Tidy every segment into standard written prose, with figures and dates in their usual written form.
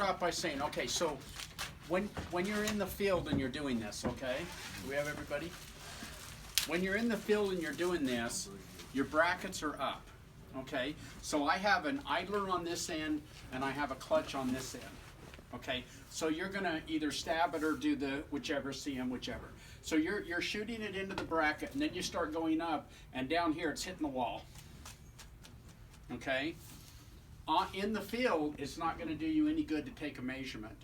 Start by saying, okay, so when you're in the field and you're doing this, okay? Do we have everybody? When you're in the field and you're doing this, your brackets are up, okay? So I have an idler on this end and I have a clutch on this end, okay? So you're gonna either stab it or do the whichever, CM, whichever. So you're shooting it into the bracket and then you start going up and down here it's hitting the wall, okay? In the field, it's not gonna do you any good to take a measurement.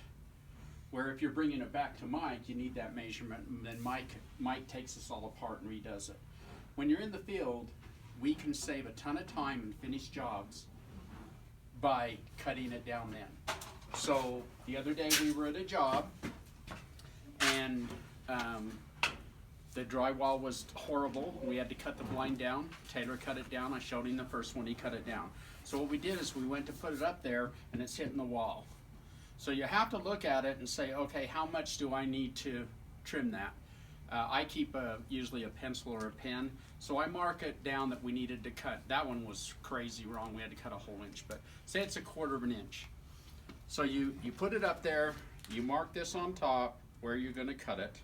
Where if you're bringing it back to Mike, you need that measurement, and then Mike takes this all apart and redoes it. When you're in the field, we can save a ton of time and finish jobs by cutting it down then. So the other day we were at a job, and the drywall was horrible. We had to cut the blind down. Taylor cut it down. I showed him the first one. He cut it down. So what we did is we went to put it up there, and it's hitting the wall. So you have to look at it and say, okay, how much do I need to trim that? I keep usually a pencil or a pen, so I mark it down that we needed to cut. That one was crazy wrong. We had to cut a whole inch, but say it's 1/4 of an inch. So you put it up there, you mark this on top where you're going to cut it.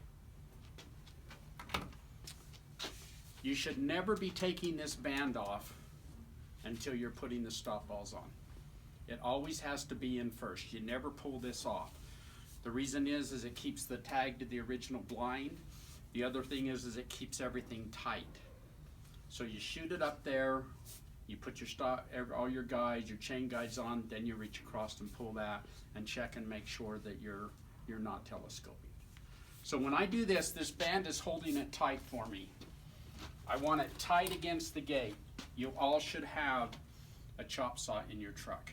You should never be taking this band off until you're putting the stop balls on. It always has to be in first. You never pull this off. The reason is it keeps the tag to the original blind. The other thing is it keeps everything tight. So you shoot it up there, you put your all your guides, your chain guides on, then you reach across and pull that and check and make sure that you're not telescoping. So when I do this, this band is holding it tight for me. I want it tight against the gate. You all should have a chop saw in your truck.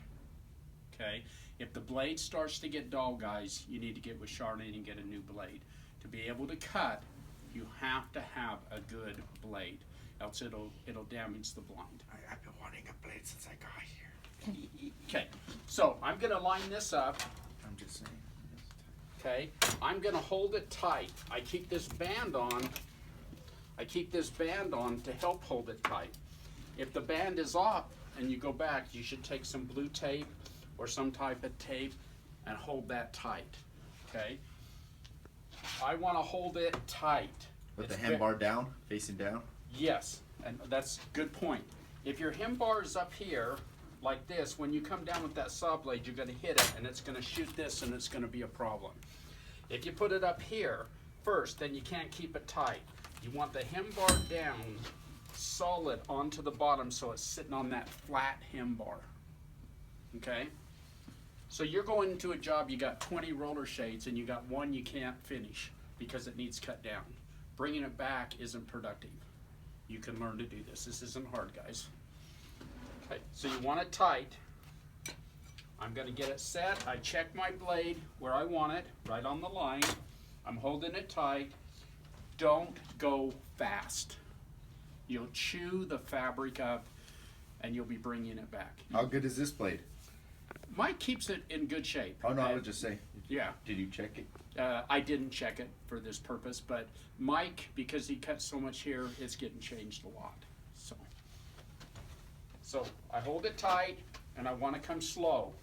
Okay? If the blade starts to get dull, guys, you need to get with Charlene and get a new blade. To be able to cut, you have to have a good blade, else it'll damage the blind. I've been wanting a blade since I got here. Okay, so I'm gonna line this up. I'm just saying. Okay, I'm gonna hold it tight. I keep this band on. To help hold it tight. If the band is off and you go back, you should take some blue tape or some type of tape and hold that tight, okay? I want to hold it tight. With the hem bar down, facing down? Yes, and that's a good point. If your hem bar is up here, like this, when you come down with that saw blade, you're going to hit it and it's going to shoot this and it's going to be a problem. If you put it up here first, then you can't keep it tight. You want the hem bar down solid onto the bottom so it's sitting on that flat hem bar, okay? So you're going into a job, you got 20 roller shades and you got one you can't finish because it needs cut down. Bringing it back isn't productive. You can learn to do this. This isn't hard, guys. Okay, so you want it tight. I'm gonna get it set. I check my blade where I want it, right on the line. I'm holding it tight. Don't go fast. You'll chew the fabric up and you'll be bringing it back. How good is this blade? Mike keeps it in good shape. Oh no, I would just say. Yeah. Did you check it? I didn't check it for this purpose, but Mike, because he cuts so much here, it's getting changed a lot. So I hold it tight and I want to come slow.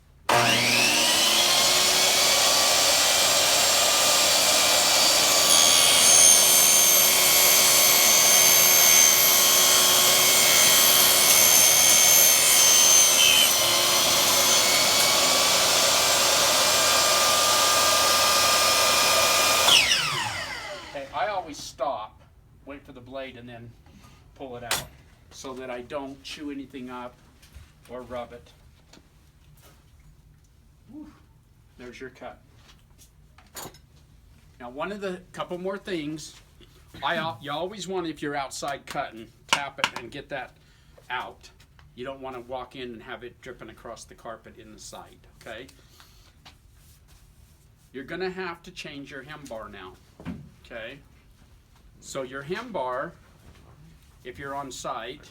Stop, wait for the blade, and then pull it out so that I don't chew anything up or rub it. Whew. There's your cut. Now, couple more things. You always want, if you're outside cutting, tap it and get that out. You don't want to walk in and have it dripping across the carpet in the side, okay? You're going to have to change your hem bar now, okay? So your hem bar, if you're on site,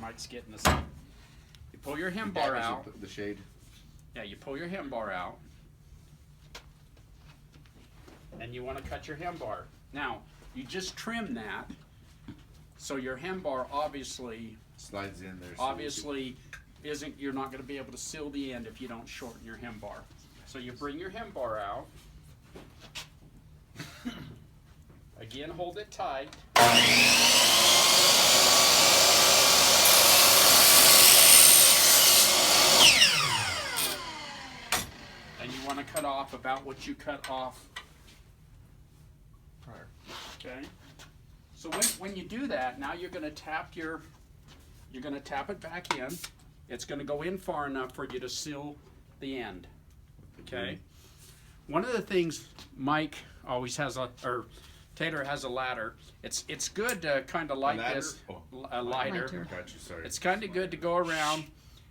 Mike's getting this up. You pull your hem bar out. The shade. Yeah, you pull your hem bar out. And you want to cut your hem bar. Now, you just trim that. So your hem bar obviously slides in there. Obviously you're not gonna be able to seal the end if you don't shorten your hem bar. So you bring your hem bar out. Again, hold it tight. And you wanna cut off about what you cut off. Prior. Okay? So when you do that, now you're gonna tap it back in. It's gonna go in far enough for you to seal the end. Okay? One of the things Mike always has or Taylor has a ladder. It's good to kind of light ladder? this. Oh. A lighter. Lighter. Got you, sorry. It's kind of good to go around.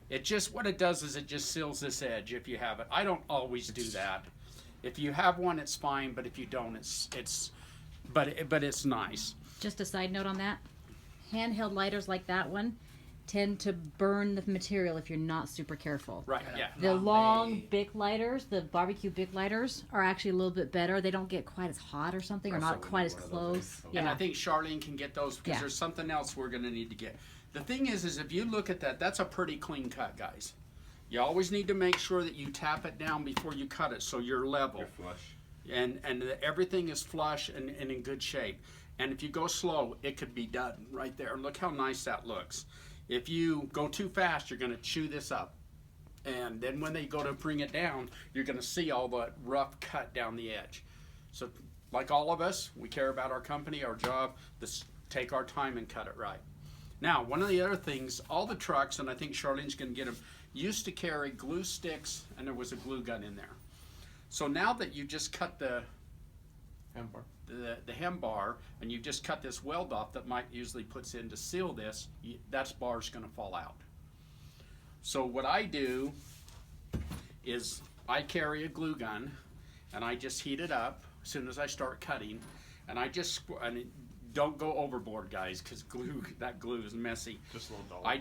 It just, what it does is it just seals this edge if you have it. I don't always do that. If you have one, it's fine, but if you don't, but it's nice. Just a side note on that. Handheld lighters like that one tend to burn the material if you're not super careful. Right, yeah. The long Bic lighters, the barbecue Bic lighters, are actually a little bit better. They don't get quite as hot or something, or Also, not we quite need as one of close. those. And Yeah. I think Charlene can get those because Yeah. there's something else we're gonna need to get. The thing is if you look at that, that's a pretty clean cut, guys. You always need to make sure that you tap it down before you cut it so you're level. You're flush. And that everything is flush and in good shape. And if you go slow, it could be done right there. Look how nice that looks. If you go too fast, you're gonna chew this up. And then when they go to bring it down, you're gonna see all the rough cut down the edge. So like all of us, we care about our company, our job, take our time and cut it right. Now, one of the other things, all the trucks, and I think Charlene's gonna get them, used to carry glue sticks and there was a glue gun in there. So now that you just cut the hem bar and you just cut this weld off that Mike usually puts in to seal this, that bar's gonna fall out. So what I do is I carry a glue gun and I just heat it up as soon as I start cutting, and don't go overboard, guys, because that glue is messy. Just a little dull.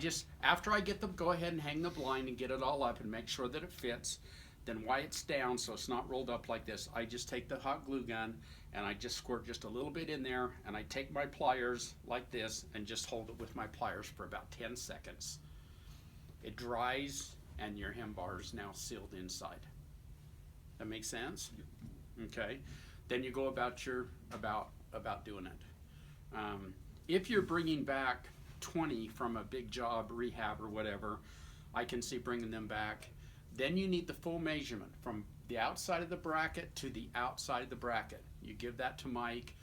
After I get go ahead and hang the blind and get it all up and make sure that it fits, then while it's down so it's not rolled up like this, I just take the hot glue gun and I just squirt just a little bit in there, and I take my pliers like this and just hold it with my pliers for about 10 seconds. It dries and your hem bar is now sealed inside. That makes sense? Okay. Then you go about about doing it. If you're bringing back 20 from a big job, rehab or whatever, I can see bringing them back. Then you need the full measurement from the outside of the bracket to the outside of the bracket. You give that to Mike.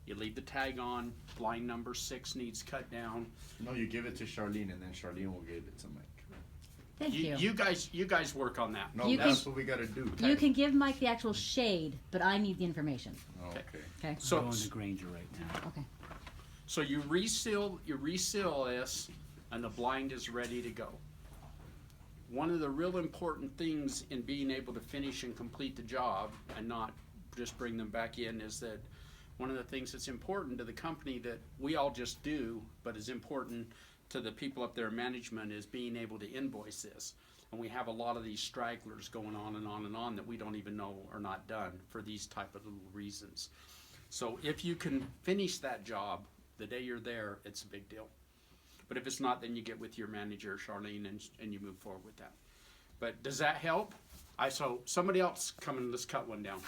You leave the tag on. Blind number 6 needs cut down. No, you give it to Charlene, and then Charlene will give it to Mike. Thank you. You guys work on that. No, You that's can- what we gotta do. You can give Mike the actual shade, but I need the information. Oh, okay. Okay. So Going to Granger right now. Okay. So you reseal this, and the blind is ready to go. One of the real important things in being able to finish and complete the job and not just bring them back in is that one of the things that's important to the company that we all just do, but is important to the people up there in management, is being able to invoice this. And we have a lot of these stragglers going on and on and on that we don't even know are not done for these type of little reasons. So if you can finish that job the day you're there, it's a big deal. But if it's not, then you get with your manager, Charlene, and you move forward with that. But does that help? So somebody else come and let's cut one down.